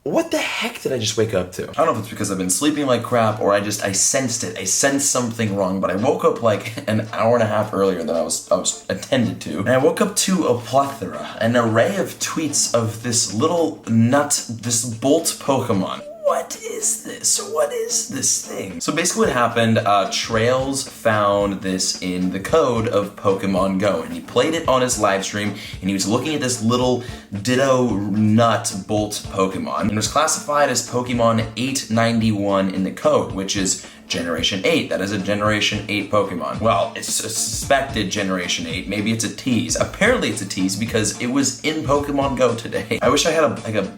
What the heck did I just wake up to? I don't know if it's because I've been sleeping like crap or I sensed it. I sensed something wrong, but I woke up like an hour and a half earlier than I was attended to. And I woke up to a plethora, an array of tweets of this little nut, this Bolt Pokemon. What is this? What is this thing? So basically what happened, Trails found this in the code of Pokemon GO, and he played it on his live stream, and he was looking at this little Ditto Nut Bolt Pokemon, and it was classified as Pokemon 891 in the code, which is Generation 8. That is a Generation 8 Pokemon. Well, it's a suspected Generation 8. Maybe it's a tease. Apparently it's a tease because it was in Pokemon GO today. I wish I had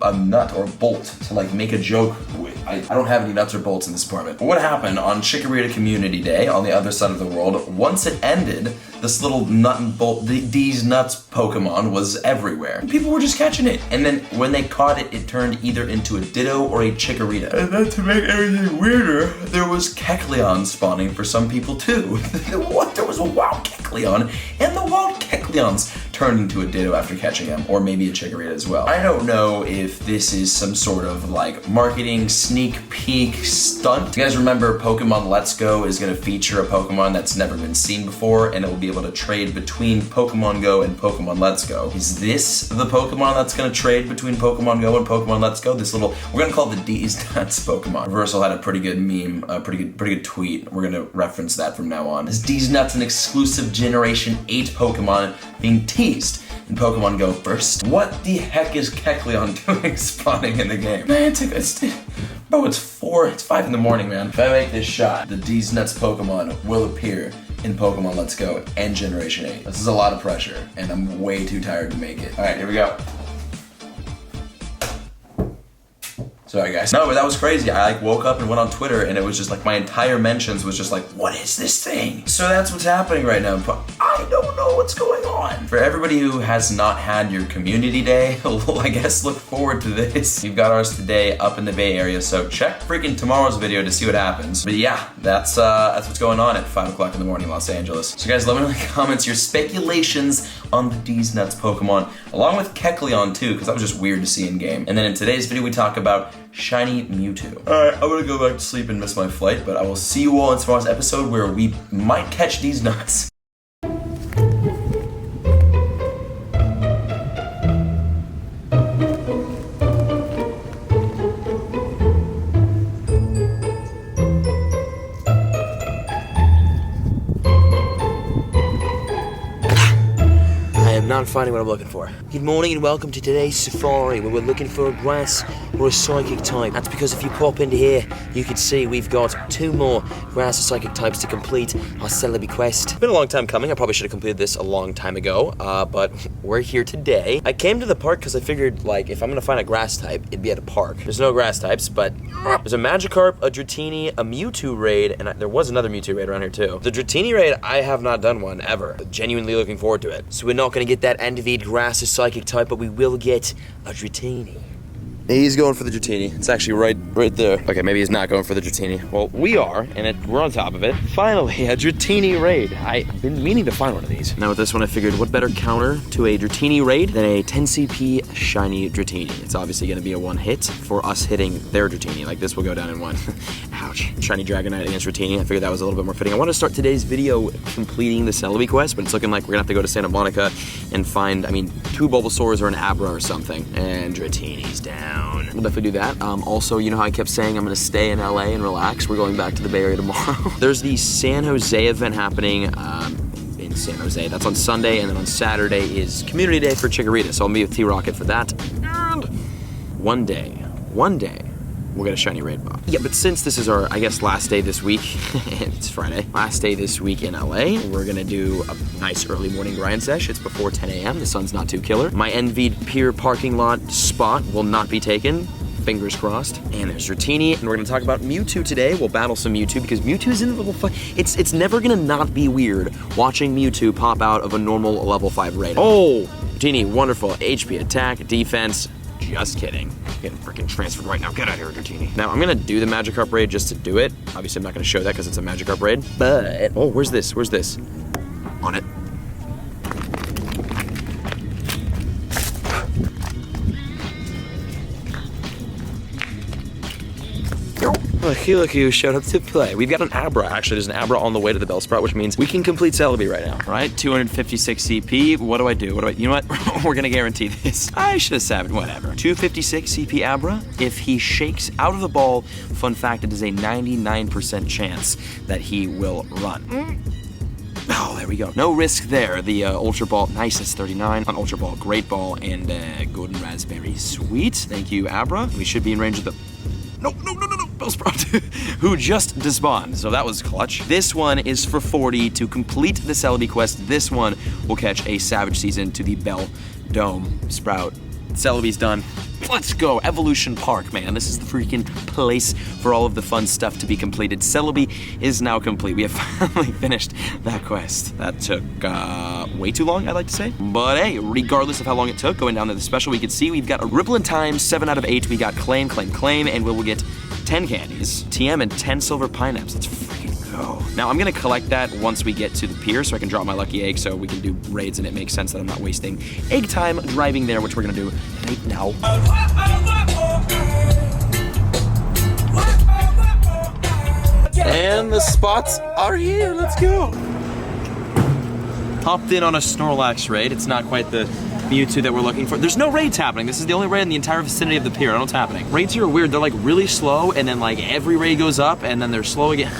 a nut or a bolt to like make a joke with. I don't have any nuts or bolts in this apartment. But what happened on Chikorita Community Day on the other side of the world, once it ended, this little nut and bolt, these nuts Pokemon was everywhere. People were just catching it. And then when they caught it, it turned either into a Ditto or a Chikorita. And then to make everything weirder, there was Kecleon spawning for some people too. What? There was a wild Kecleon, and the wild Kecleons turned into a Ditto after catching him, or maybe a Chikorita as well. I don't know if this is some sort of like marketing sneak peek stunt. You guys remember Pokemon Let's Go is gonna feature a Pokemon that's never been seen before, and it will be able to trade between Pokemon GO and Pokemon Let's Go. Is this the Pokemon that's gonna trade between Pokemon GO and Pokemon Let's Go? This little, we're gonna call it the D's Nuts Pokemon. Reversal had a pretty good meme, a pretty good tweet. We're gonna reference that from now on. Is D's Nuts an exclusive Generation 8 Pokemon being teased in Pokemon GO first? What the heck is Kecleon doing spawning in the game? Man, bro, it's 5 in the morning, man. If I make this shot, the D's Nuts Pokemon will appear in Pokemon Let's Go and Generation 8. This is a lot of pressure, and I'm way too tired to make it. All right, here we go. Sorry guys. No, but that was crazy. I like woke up and went on Twitter and it was just like my entire mentions was just like, what is this thing? So that's what's happening right now. But I don't know what's going on. For everybody who has not had your community day, well, I guess look forward to this. We've got ours today up in the Bay Area, so check freaking tomorrow's video to see what happens. But yeah, that's what's going on at 5 o'clock in the morning, Los Angeles. So guys, let me know in the comments your speculations on the D's Nuts Pokemon, along with Kecleon too, because that was just weird to see in game. And then in today's video, we talk about Shiny Mewtwo. Alright, I'm gonna go back to sleep and miss my flight, but I will see you all in tomorrow's episode where we might catch these nuts. Not finding what I'm looking for. Good morning and welcome to today's safari where we're looking for a grass or a psychic type. That's because if you pop into here, you can see we've got 2 more grass or psychic types to complete our Celebi quest. It's been a long time coming. I probably should have completed this a long time ago, but we're here today. I came to the park because I figured, like, if I'm gonna find a grass type, it'd be at a park. There's no grass types, but there's a Magikarp, a Dratini, a Mewtwo raid, and there was another Mewtwo raid around here too. The Dratini raid, I have not done one ever. Genuinely looking forward to it. So we're not gonna get that Endivied grass or psychic type, but we will get a Dratini. He's going for the Dratini. It's actually right there. Okay, maybe he's not going for the Dratini. Well, we are, and we're on top of it. Finally, a Dratini raid. I've been meaning to find one of these. Now with this one, I figured what better counter to a Dratini raid than a 10 CP shiny Dratini. It's obviously gonna be a 1-hit for us hitting their Dratini. Like this will go down in 1. Ouch. Shiny Dragonite against Dratini. I figured that was a little bit more fitting. I want to start today's video completing the Celebi quest, but it's looking like we're gonna have to go to Santa Monica and find, 2 Bulbasaurs or an Abra or something. And Dratini's down. We'll definitely do that. Also, you know how I kept saying I'm gonna stay in LA and relax? We're going back to the Bay Area tomorrow. There's the San Jose event happening in San Jose. That's on Sunday, and then on Saturday is Community Day for Chikorita, so I'll meet with T-Rocket for that. And one day, we'll get a shiny raid box. Yeah, but since this is our, I guess, last day this week, it's Friday, last day this week in LA, we're gonna do a nice early morning grind sesh. It's before 10 a.m. The sun's not too killer. My envied pier parking lot spot will not be taken. Fingers crossed. And there's Dratini, and we're gonna talk about Mewtwo today. We'll battle some Mewtwo because Mewtwo is in the level 5. It's never gonna not be weird watching Mewtwo pop out of a normal level 5 raid. Oh, Dratini, wonderful. HP, attack, defense. Just kidding. Getting freaking transferred right now. Get out of here, Dratini. Now, I'm gonna do the Magikarp raid just to do it. Obviously, I'm not gonna show that because it's a Magikarp raid, but... Oh, where's this? Where's this? On it. Look who showed up to play. We've got an Abra. Actually, there's an Abra on the way to the Bellsprout, which means we can complete Celebi right now. All right, 256 CP. What do I do? You know what? We're gonna guarantee this. I should have saved, whatever. 256 CP Abra. If he shakes out of the ball, fun fact, it is a 99% chance that he will run. Oh, there we go. No risk there. The Ultra Ball, nice, it's 39. On Ultra Ball, Great Ball, and Golden Raspberry. Sweet. Thank you, Abra. We should be in range of the... No. Bellsprout, who just despawned, so that was clutch. This one is for 40 to complete the Celebi quest. This one will catch a Savage Season to the Bell Dome Sprout. Celebi's done. Let's go, Evolution Park, man. This is the freaking place for all of the fun stuff to be completed. Celebi is now complete. We have finally finished that quest. That took way too long, I'd like to say. But hey, regardless of how long it took, going down to the special, we could see we've got a Ripple in Time, 7 out of 8. We got Claim, and we will get 10 candies, TM, and 10 silver pineapples. Let's freaking go. Now, I'm gonna collect that once we get to the pier so I can drop my lucky egg so we can do raids and it makes sense that I'm not wasting egg time driving there, which we're gonna do right now. And the spots are here, let's go. Hopped in on a Snorlax raid. It's not quite the Mewtwo that we're looking for. There's no raids happening. This is the only raid in the entire vicinity of the pier. I don't know what's happening. Raids here are weird. They're like really slow, and then like every raid goes up, and then they're slow again.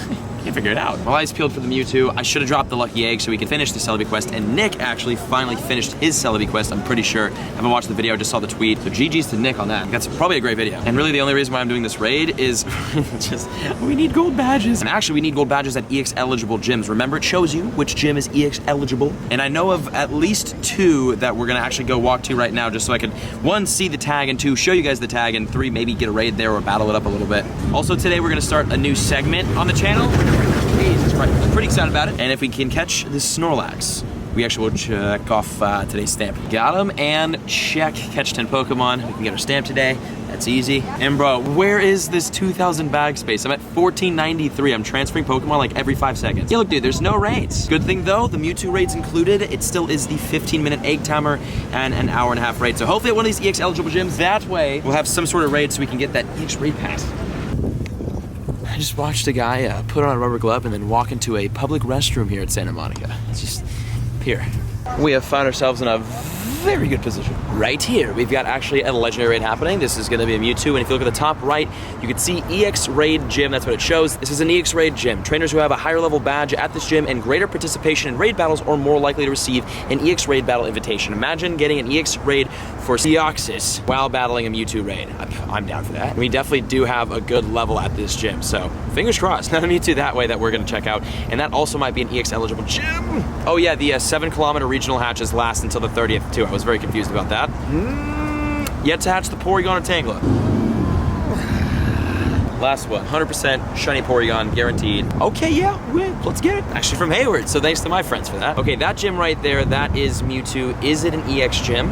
Can't figure it out. My eyes peeled for the Mewtwo. I should have dropped the lucky egg so we could finish the Celebi quest, and Nick actually finally finished his Celebi quest, I'm pretty sure. I haven't watched the video, I just saw the tweet. So GG's to Nick on that. That's probably a great video. And really the only reason why I'm doing this raid is just, we need gold badges. And actually we need gold badges at EX eligible gyms. Remember, it shows you which gym is EX eligible. And I know of at least 2 that we're gonna actually go walk to right now just so I could, 1, see the tag, and 2, show you guys the tag, and 3, maybe get a raid there or battle it up a little bit. Also today we're gonna start a new segment on the channel. Jesus Christ, I'm pretty excited about it. And if we can catch this Snorlax, we actually will check off today's stamp. Got him, and check, catch 10 Pokemon. We can get our stamp today. That's easy. And bro, where is this 2,000 bag space? I'm at 1493. I'm transferring Pokemon like every 5 seconds. Yeah, look, dude, there's no raids. Good thing though, the Mewtwo raid's included. It still is the 15-minute egg timer and an hour-and-a-half raid. So hopefully at one of these EX eligible gyms, that way we'll have some sort of raid so we can get that EX raid pass. I just watched a guy put on a rubber glove and then walk into a public restroom here at Santa Monica. It's just here. We have found ourselves in a very good position. Right here, we've got actually a legendary raid happening. This is gonna be a Mewtwo, and if you look at the top right, you can see EX Raid Gym, that's what it shows. This is an EX Raid Gym. Trainers who have a higher level badge at this gym and greater participation in raid battles are more likely to receive an EX Raid battle invitation. Imagine getting an EX Raid for Deoxys while battling a Mewtwo raid. I'm down for that. We definitely do have a good level at this gym, so fingers crossed. Not a Mewtwo that way that we're gonna check out, and that also might be an EX eligible gym. Oh yeah, the 7-kilometer regional hatches last until the 30th too. I was very confused about that. Yet to hatch the Porygon or Tangela. Last one, 100% shiny Porygon, guaranteed. Okay, yeah, let's get it. Actually from Hayward, so thanks to my friends for that. Okay, that gym right there, that is Mewtwo. Is it an EX gym?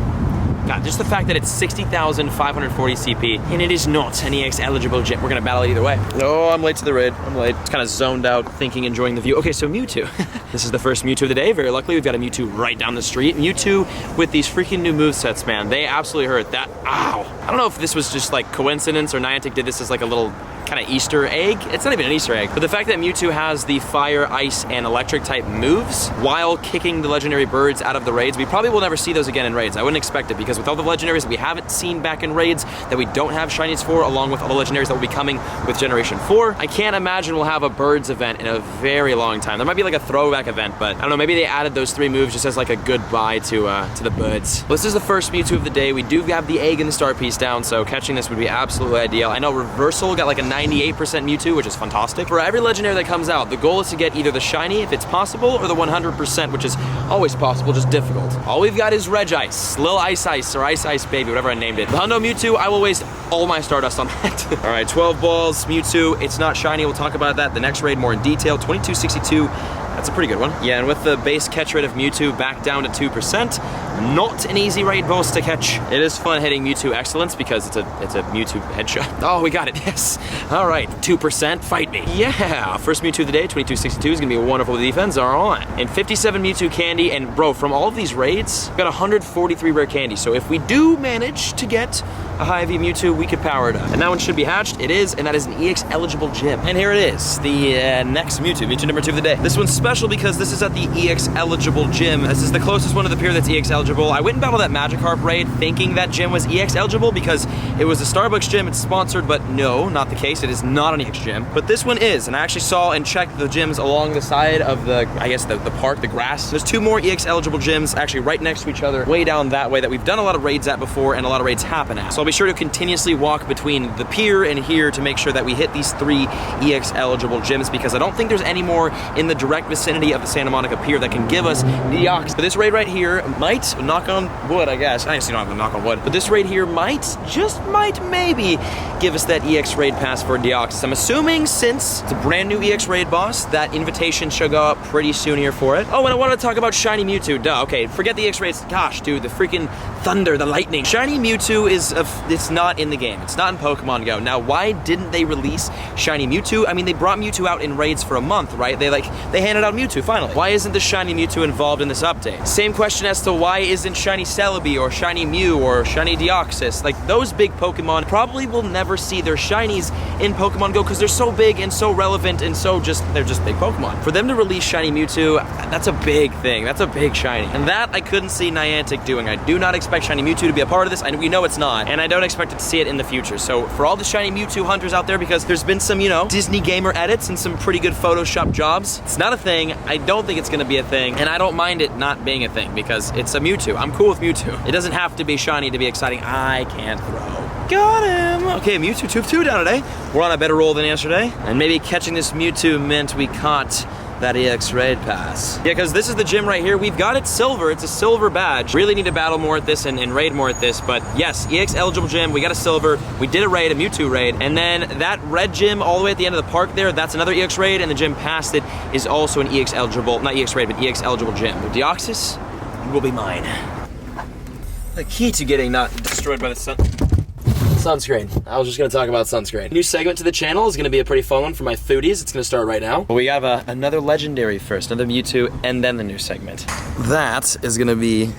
God, just the fact that it's 60,540 CP, and it is not an EX eligible gym. We're gonna battle it either way. Oh, I'm late to the raid. I'm late. It's kind of zoned out, thinking, enjoying the view. Okay, so Mewtwo. This is the first Mewtwo of the day. Very luckily, we've got a Mewtwo right down the street. Mewtwo with these freaking new movesets, man. They absolutely hurt. That, ow. I don't know if this was just like coincidence or Niantic did this as like a little kind of Easter egg. It's not even an Easter egg, but the fact that Mewtwo has the fire, ice, and electric type moves while kicking the legendary birds out of the raids, we probably will never see those again in raids. I wouldn't expect it, because with all the legendaries that we haven't seen back in raids, that we don't have shinies for, along with all the legendaries that will be coming with Generation 4, I can't imagine we'll have a birds event in a very long time. There might be like a throwback event, but I don't know, maybe they added those 3 moves just as like a goodbye to the birds. Well, this is the first Mewtwo of the day. We do have the egg and the star piece down, so catching this would be absolutely ideal. I know Reversal got like a 98% Mewtwo, which is fantastic. For every legendary that comes out, the goal is to get either the shiny, if it's possible, or the 100%, which is always possible, just difficult. All we've got is Regice, Lil Ice Ice, or Ice Ice Baby, whatever I named it. The Hundo Mewtwo, I will waste all my Stardust on that. All right, 12 balls, Mewtwo. It's not shiny. We'll talk about that the next raid more in detail. 2262. That's a pretty good one. Yeah, and with the base catch rate of Mewtwo back down to 2%, not an easy raid boss to catch. It is fun hitting Mewtwo Excellence because it's a Mewtwo headshot. Oh, we got it, yes. All right, 2%, fight me. Yeah, first Mewtwo of the day, 2262 is gonna be a wonderful defense, all right. And 57 Mewtwo candy, and bro, from all of these raids, we got 143 rare candy. So if we do manage to get a high V Mewtwo, we could power it up. And that one should be hatched. It is, and that is an EX eligible gym. And here it is, the next Mewtwo number 2 of the day. This one's special because this is at the EX eligible gym. This is the closest one to the pier that's EX eligible. I went and battled that Magikarp raid thinking that gym was EX eligible because it was a Starbucks gym, it's sponsored, but no, not the case. It is not an EX gym. But this one is, and I actually saw and checked the gyms along the side of the, I guess the park, the grass. There's 2 more EX eligible gyms actually right next to each other, way down that way, that we've done a lot of raids at before and a lot of raids happen at. So I'll be sure to continuously walk between the pier and here to make sure that we hit these 3 EX eligible gyms, because I don't think there's any more in the direct vicinity of the Santa Monica Pier that can give us Deoxys. But this raid right here might, knock on wood, I guess. I actually don't have to knock on wood, but this raid here might, just might maybe, give us that EX raid pass for Deoxys. I'm assuming since it's a brand new EX raid boss, that invitation should go up pretty soon here for it. Oh, and I wanted to talk about Shiny Mewtwo. Duh, okay, forget the EX raids. Gosh, dude, the freaking thunder, the lightning. Shiny Mewtwo is, it's not in the game. It's not in Pokemon GO. Now, why didn't they release Shiny Mewtwo? I mean, they brought Mewtwo out in raids for a month, right? They handed out Mewtwo, finally. Why isn't the Shiny Mewtwo involved in this update? Same question as to why isn't Shiny Celebi or Shiny Mew or Shiny Deoxys? Like, those big Pokemon probably will never see their Shinies in Pokemon GO because they're so big and so relevant and so they're just big Pokemon. For them to release Shiny Mewtwo, that's a big thing. That's a big Shiny. And that I couldn't see Niantic doing. I do not expect Shiny Mewtwo to be a part of this. We know it's not. And I don't expect it to see it in the future. So for all the Shiny Mewtwo hunters out there, because there's been some, you know, Disney gamer edits and some pretty good Photoshop jobs, it's not a thing. I don't think it's gonna be a thing. And I don't mind it not being a thing because it's a Mewtwo. I'm cool with Mewtwo. It doesn't have to be shiny to be exciting. I can't throw. Got him! Okay, Mewtwo 2 of 2 down today. We're on a better roll than yesterday. And maybe catching this Mewtwo meant we caught that EX raid pass. Yeah, because this is the gym right here. We've got it silver. It's a silver badge. Really need to battle more at this and raid more at this. But yes, EX eligible gym. We got a silver. We did a raid, a Mewtwo raid. And then that red gym all the way at the end of the park there, that's another EX raid. And the gym past it is also an EX eligible, not EX raid, but EX eligible gym. The Deoxys will be mine. The key to getting not destroyed by the sun. Sunscreen. I was just gonna talk about sunscreen. New segment to the channel is gonna be a pretty fun one for my foodies. It's gonna start right now. But we have another legendary first, another Mewtwo, and then the new segment. That is gonna be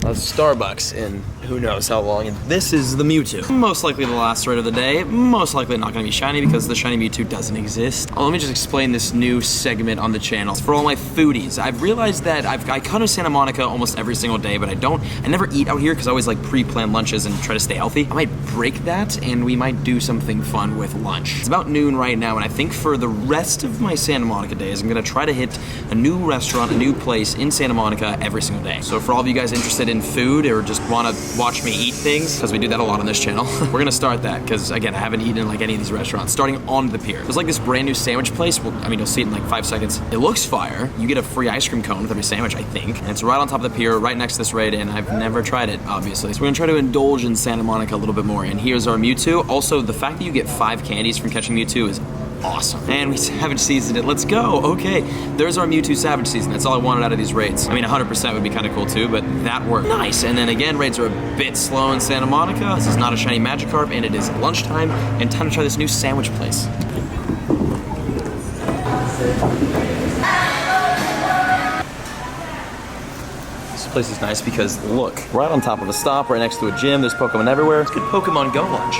a Starbucks in who knows how long, and this is the Mewtwo. Most likely the last raid of the day, most likely not gonna be shiny because the shiny Mewtwo doesn't exist. Let me just explain this new segment on the channel. For all my foodies, I've realized that I come to Santa Monica almost every single day, but I never eat out here because I always like pre-plan lunches and try to stay healthy. I might break that and we might do something fun with lunch. It's about noon right now, and I think for the rest of my Santa Monica days, I'm gonna try to hit a new restaurant, a new place in Santa Monica every single day. So for all of you guys interested in food or just wanna watch me eat things, because we do that a lot on this channel, we're gonna start that, because again, I haven't eaten in like any of these restaurants, starting on the pier. There's like this brand new sandwich place. Well, I mean, you'll see it in like 5 seconds. It looks fire. You get a free ice cream cone with every sandwich, I think. And it's right on top of the pier, right next to this raid, and I've never tried it, obviously. So we're gonna try to indulge in Santa Monica a little bit more. And here's our Mewtwo. Also, the fact that you get 5 candies from catching Mewtwo is awesome. And we Savage Seasoned it. Let's go. Okay, there's our Mewtwo Savage Season. That's all I wanted out of these raids. I mean, 100% would be kind of cool too, but that worked. Nice. And then again, raids are a bit slow in Santa Monica. This is not a shiny Magikarp, and it is lunchtime, and time to try this new sandwich place. This place is nice because look, right on top of a stop, right next to a gym, there's Pokemon everywhere. It's good Pokemon GO lunch.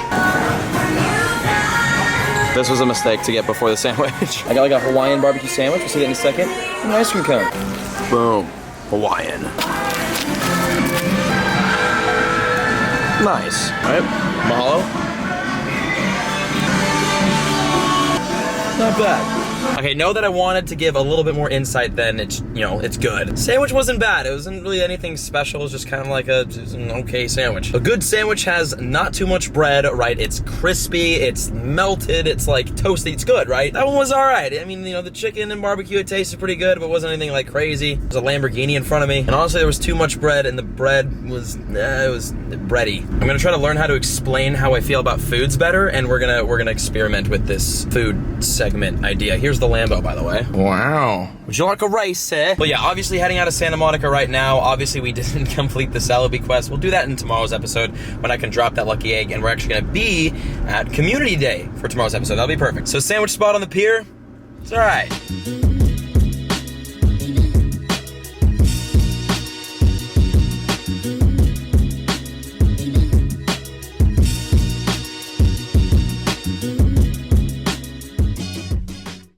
This was a mistake to get before the sandwich. I got like a Hawaiian barbecue sandwich, we'll see that in a second, and an ice cream cone. Boom, Hawaiian. Nice, all right, mahalo. Not bad. Okay, know that I wanted to give a little bit more insight than it's, you know, it's good. Sandwich wasn't bad. It wasn't really anything special. It was just kind of like an okay sandwich. A good sandwich has not too much bread, right? It's crispy, it's melted, it's like toasty, it's good, right? That one was all right. I mean, you know, the chicken and barbecue, it tasted pretty good, but it wasn't anything like crazy. There's a Lamborghini in front of me. And honestly, there was too much bread, and the bread was, it was bready. I'm gonna try to learn how to explain how I feel about foods better, and we're gonna experiment with this food segment idea. Here's the Lambo, by the way. Wow. Would you like a race, eh? Well, yeah, obviously heading out of Santa Monica right now. Obviously, we didn't complete the Celebi quest. We'll do that in tomorrow's episode when I can drop that lucky egg, and we're actually gonna be at Community Day for tomorrow's episode. That'll be perfect. So sandwich spot on the pier, it's all right.